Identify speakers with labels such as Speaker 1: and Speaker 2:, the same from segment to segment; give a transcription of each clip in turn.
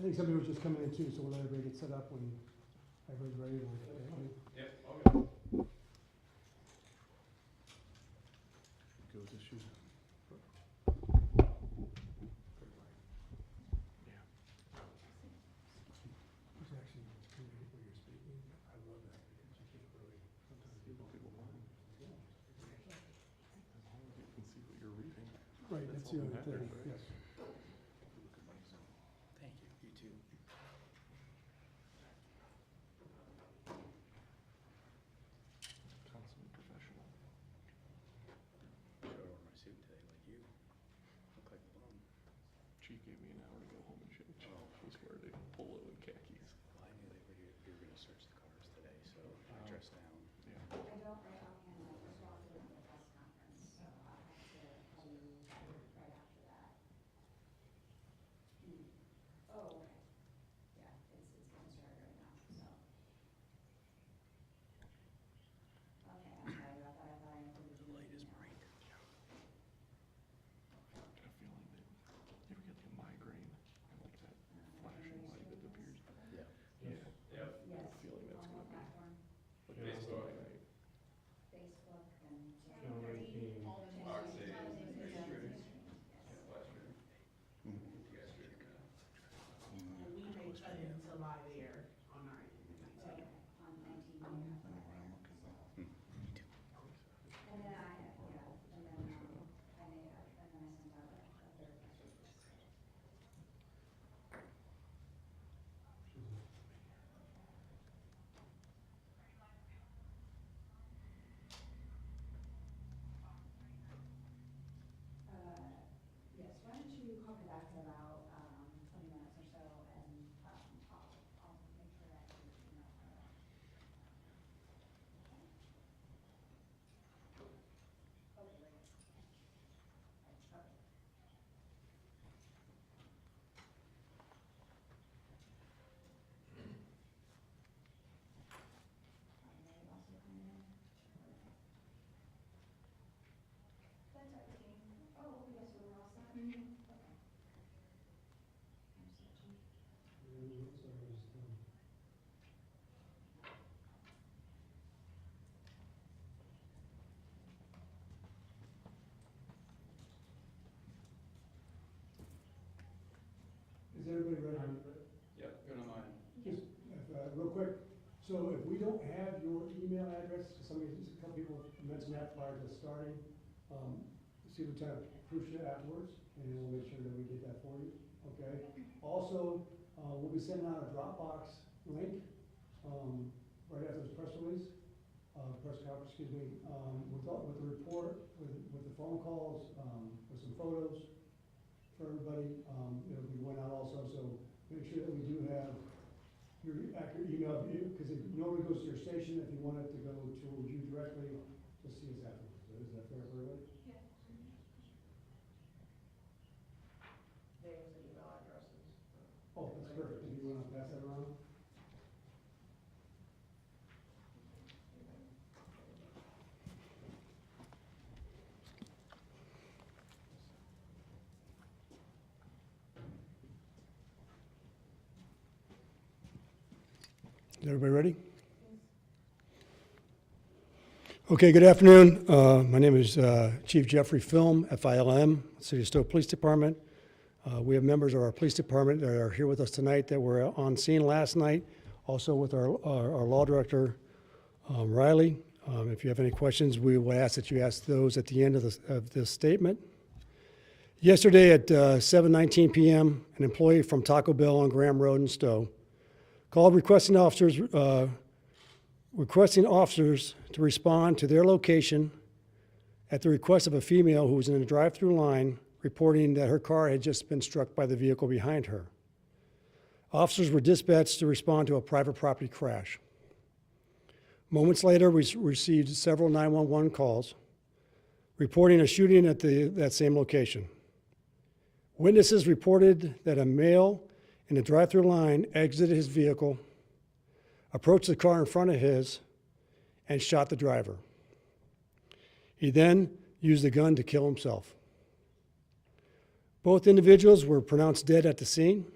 Speaker 1: think somebody was just coming in too, so we'll let everybody get set up when everybody's ready.
Speaker 2: Yep, okay.
Speaker 3: Go with the shoes.
Speaker 1: It's actually, it's pretty neat when you're speaking. I love that because you can't really, sometimes
Speaker 3: People mind. As long as you can see what you're reading.
Speaker 1: Right, that's the
Speaker 3: all
Speaker 1: only
Speaker 3: that
Speaker 1: thing,
Speaker 3: matters, right?
Speaker 1: yes.
Speaker 3: Look at my Zoom.
Speaker 2: Thank you, you too.
Speaker 3: Consummate professional.
Speaker 2: Should I wear my suit today like you? Look like a bum.
Speaker 3: Chief gave me an hour to go home and change. Was wearing a polo and khakis.
Speaker 2: Well, I knew they were you were gonna search the cars today, so I dressed down.
Speaker 3: Yeah.
Speaker 4: I don't right offhand, I just walked in the press conference, so I'll have to call you right after that. Oh, okay. Yeah, it's getting started right now, so. Okay, I'm sorry about that, I thought I included
Speaker 2: The
Speaker 4: you.
Speaker 2: light is bright.
Speaker 3: I get a feeling that you ever get like a migraine and like that flashing light that appears.
Speaker 2: Yeah.
Speaker 3: Yeah.
Speaker 2: Yep.
Speaker 3: I have
Speaker 4: Yes,
Speaker 3: a feeling that's
Speaker 4: on
Speaker 3: gonna
Speaker 4: what
Speaker 3: be
Speaker 4: platform?
Speaker 3: like
Speaker 2: Facebook.
Speaker 3: this night.
Speaker 4: Facebook and.
Speaker 1: Channel 19.
Speaker 5: And we may cut into live air on our end.
Speaker 4: Okay, on 19, and then I, yeah, and then, I may have, and then I sent out a third message. Yes, why don't you call me back in about, 20 minutes or so, and, I'll make sure that you email her. Okay, later. Okay. They also come in. That's our team. Oh, yes, we were all set? Okay. I'm searching.
Speaker 1: Is everybody ready?
Speaker 2: Yep, good on mine.
Speaker 1: Just, real quick, so if we don't have your email address, somebody, just a couple people mentioned that prior to starting, see what kind of proof it afterwards, and we'll make sure that we get that for you, okay? Also, we'll be sending out a Dropbox link, right after this press release, press conference, excuse me, with the report, with the phone calls, with some photos for everybody, it'll be going out also, so make sure that we do have your accurate email, because it normally goes to your station. If you want it to go to you directly, just see us afterwards. Is that fair for everybody?
Speaker 5: Names and email addresses.
Speaker 1: Oh, that's perfect. If you want to pass that around. Is everybody ready? Okay, good afternoon. My name is Chief Jeffrey Film, FILM, City of Stow Police Department. We have members of our police department that are here with us tonight that were on scene last night, also with our law director, Riley. If you have any questions, we will ask that you ask those at the end of this statement. Yesterday at 7:19 p.m., an employee from Taco Bell on Graham Road in Stow called requesting officers to respond to their location at the request of a female who was in a drive-through line reporting that her car had just been struck by the vehicle behind her. Officers were dispatched to respond to a private property crash. Moments later, we received several 911 calls reporting a shooting at that same location. Witnesses reported that a male in a drive-through line exited his vehicle, approached the car in front of his, and shot the driver. He then used the gun to kill himself. Both individuals were pronounced dead at the scene.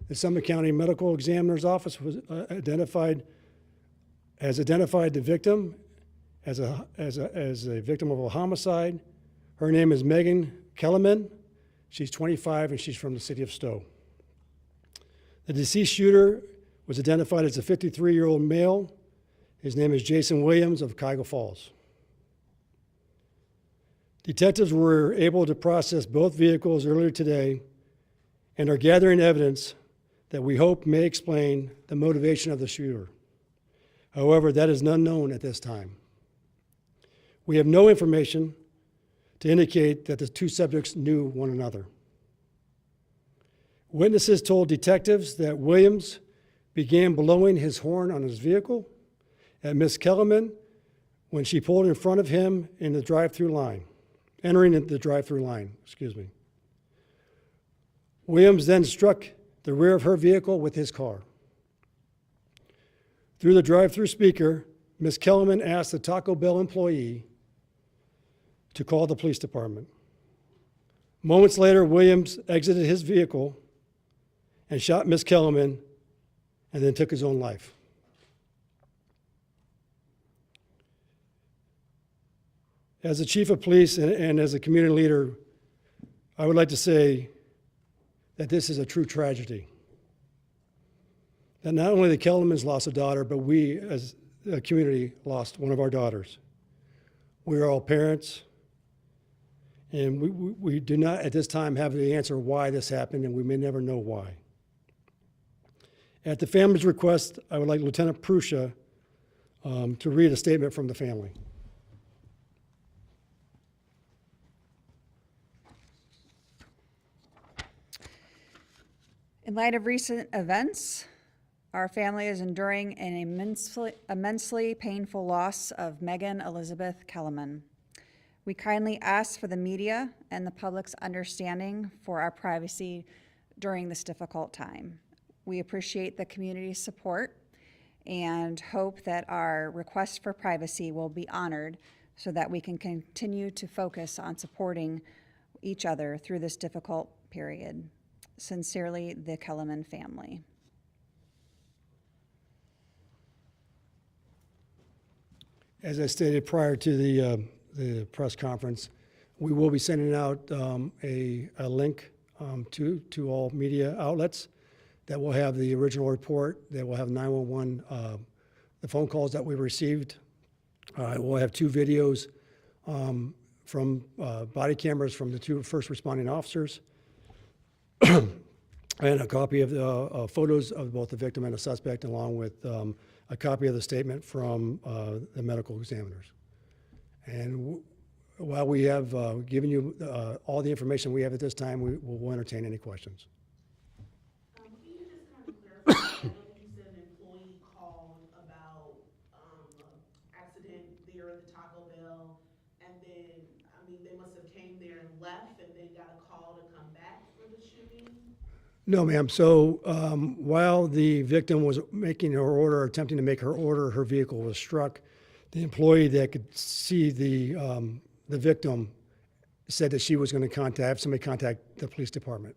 Speaker 1: The Summit County Medical Examiner's Office was identified the victim as a victim of a homicide. Her name is Megan Kellerman. She's 25 and she's from the city of Stow. The deceased shooter was identified as a 53-year-old male. His name is Jason Williams of Cuyahoga Falls. Detectives were able to process both vehicles earlier today and are gathering evidence that we hope may explain the motivation of the shooter. However, that is unknown at this time. We have no information to indicate that the two subjects knew one another. Witnesses told detectives that Williams began blowing his horn on his vehicle at Miss Kellerman when she pulled in front of him in the drive-through line, entering the drive-through line, Williams then struck the rear of her vehicle with his car. Through the drive-through speaker, Miss Kellerman asked the Taco Bell employee to call the police department. Moments later, Williams exited his vehicle and shot Miss Kellerman and then took his own life. As the chief of police and as a community leader, I would like to say that this is a true tragedy. That not only the Kellermans lost a daughter, but we as a community lost one of our daughters. We are all parents, and we do not at this time have the answer why this happened, and we may never know why. At the family's request, I would like Lieutenant Pruscia to read a statement from the family.
Speaker 4: In light of recent events, our family is enduring an immensely painful loss of Megan Elizabeth Kellerman. We kindly ask for the media and the public's understanding for our privacy during this difficult time. We appreciate the community's support and hope that our request for privacy will be honored so that we can continue to focus on supporting each other through this difficult period. Sincerely, the Kellerman family.
Speaker 1: As I stated prior to the press conference, we will be sending out a link to all media outlets that will have the original report, that will have 911, the phone calls that we received. We'll have 2 videos from body cameras from the 2 first responding officers, and a copy of the photos of both the victim and the suspect, along with a copy of the statement from the medical examiners. And while we have given you all the information we have at this time, we will entertain any questions.
Speaker 5: Can you just kind of clarify? I know you said an employee called about accident there at the Taco Bell, and then, I mean, they must have came there and left and then got a call to come back for the shooting?
Speaker 1: No, ma'am. So while the victim was making her order, attempting to make her order, her vehicle was struck. The employee that could see the victim said that she was going to have somebody contact the police department.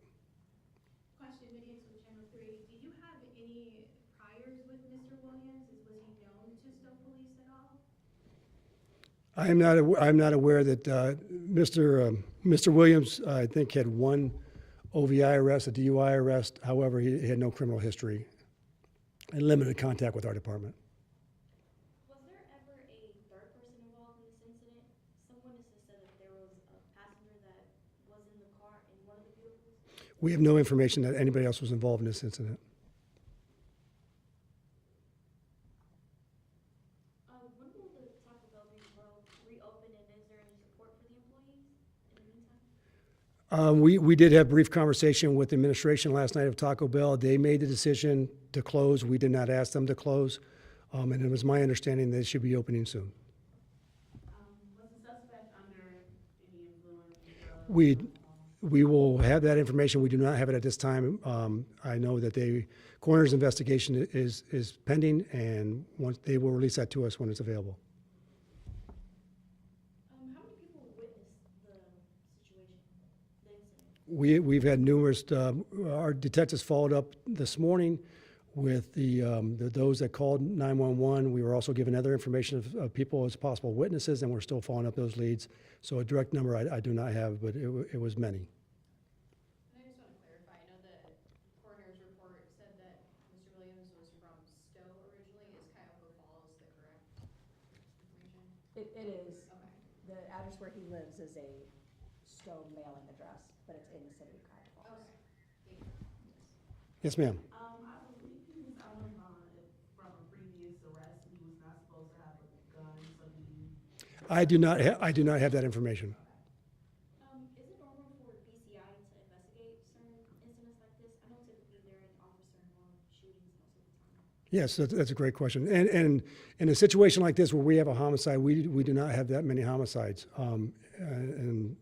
Speaker 6: Question, Vivian from Channel 3. Do you have any priors with Mr. Williams? Was he known to Stow Police at all?
Speaker 1: I'm not aware that Mr. Williams, I think, had one OVI arrest, a DUI arrest. However, he had no criminal history and limited contact with our department.
Speaker 6: Was there ever a third person involved in this incident? Some witnesses said that there was a passenger that was in the car in one of the vehicles.
Speaker 1: We have no information that anybody else was involved in this incident.
Speaker 6: When will the Taco Bell reopen, and is there any support for the employees in the meantime?
Speaker 1: We did have brief conversation with the administration last night of Taco Bell. They made the decision to close. We did not ask them to close. And it was my understanding they should be opening soon.
Speaker 5: Was the suspect under any influence?
Speaker 1: We will have that information. We do not have it at this time. I know that coroner's investigation is pending, and once they will release that to us when it's available.
Speaker 6: How many people witnessed the situation, the incident?
Speaker 1: We've had numerous, our detectives followed up this morning with those that called 911. We were also given other information of people as possible witnesses, and we're still following up those leads. So a direct number I do not have, but it was many.
Speaker 7: And I just want to clarify, I know the coroner's report said that Mr. Williams was from Stow originally. Is Cuyahoga Falls the correct information?
Speaker 4: It is.
Speaker 7: Okay.
Speaker 4: The address where he lives is a Stowe mailing address, but it's in the city of Cuyahoga Falls.
Speaker 7: Okay. Thank you.
Speaker 1: Yes, ma'am.
Speaker 5: I believe he was out on bond from a previous arrest. He was not supposed to have a gun, so he.
Speaker 1: I do not have that information.
Speaker 6: Is it normal for BCI to investigate certain incidents like this? I know typically they're an officer-involved shootings most of the time.
Speaker 1: Yes, that's a great question. And in a situation like this where we have a homicide, we do not have that many homicides. And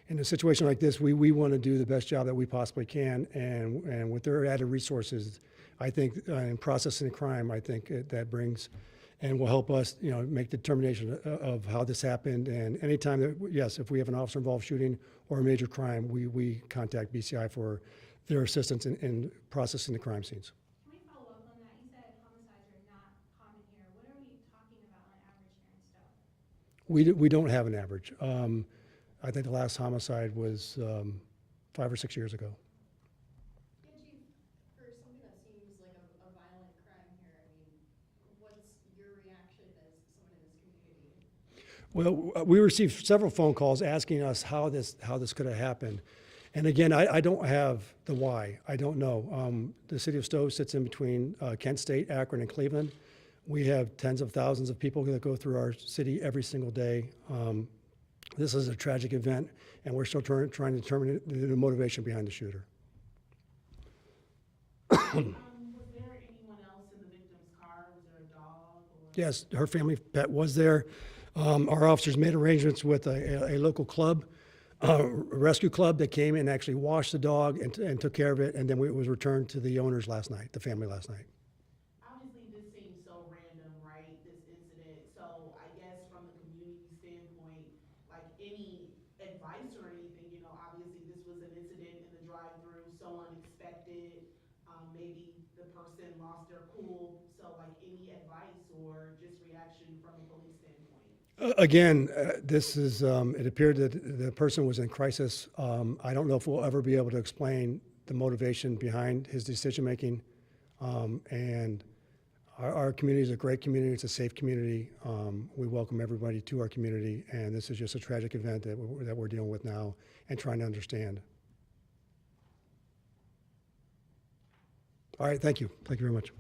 Speaker 1: in a situation like this, we want to do the best job that we possibly can. And with their added resources, I think in processing the crime, I think that brings and will help us, make the determination of how this happened. And anytime that, yes, if we have an officer-involved shooting or a major crime, we contact BCI for their assistance in processing the crime scenes.
Speaker 8: Can we follow up on that? You said homicides are not common here. What are we talking about on average here in Stowe?
Speaker 1: We don't have an average. I think the last homicide was 5 or 6 years ago.
Speaker 7: Yeah, Chief, for something that seems like a violent crime here, I mean, what's your reaction as someone in this community?
Speaker 1: Well, we received several phone calls asking us how this could have happened. And again, I don't have the why. I don't know. The city of Stowe sits in between Kent State, Akron, and Cleveland. We have tens of thousands of people that go through our city every single day. This is a tragic event, and we're still trying to determine the motivation behind the shooter.
Speaker 5: Was there anyone else in the victim's car? Was there a dog or?
Speaker 1: Yes, her family pet was there. Our officers made arrangements with a local club, a rescue club that came and actually washed the dog and took care of it, and then it was returned to the owners last night, the family last night.
Speaker 5: Obviously, this seems so random, right, this incident, so I guess from the community standpoint, like any advice or anything, obviously this was an incident in the drive-through, so unexpected, maybe the person lost their cool, so like any advice or just reaction from a police standpoint?
Speaker 1: Again, this is, it appeared that the person was in crisis. I don't know if we'll ever be able to explain the motivation behind his decision-making. And our community is a great community. It's a safe community. We welcome everybody to our community. And this is just a tragic event that we're dealing with now and trying to understand. All right, thank you. Thank you very much.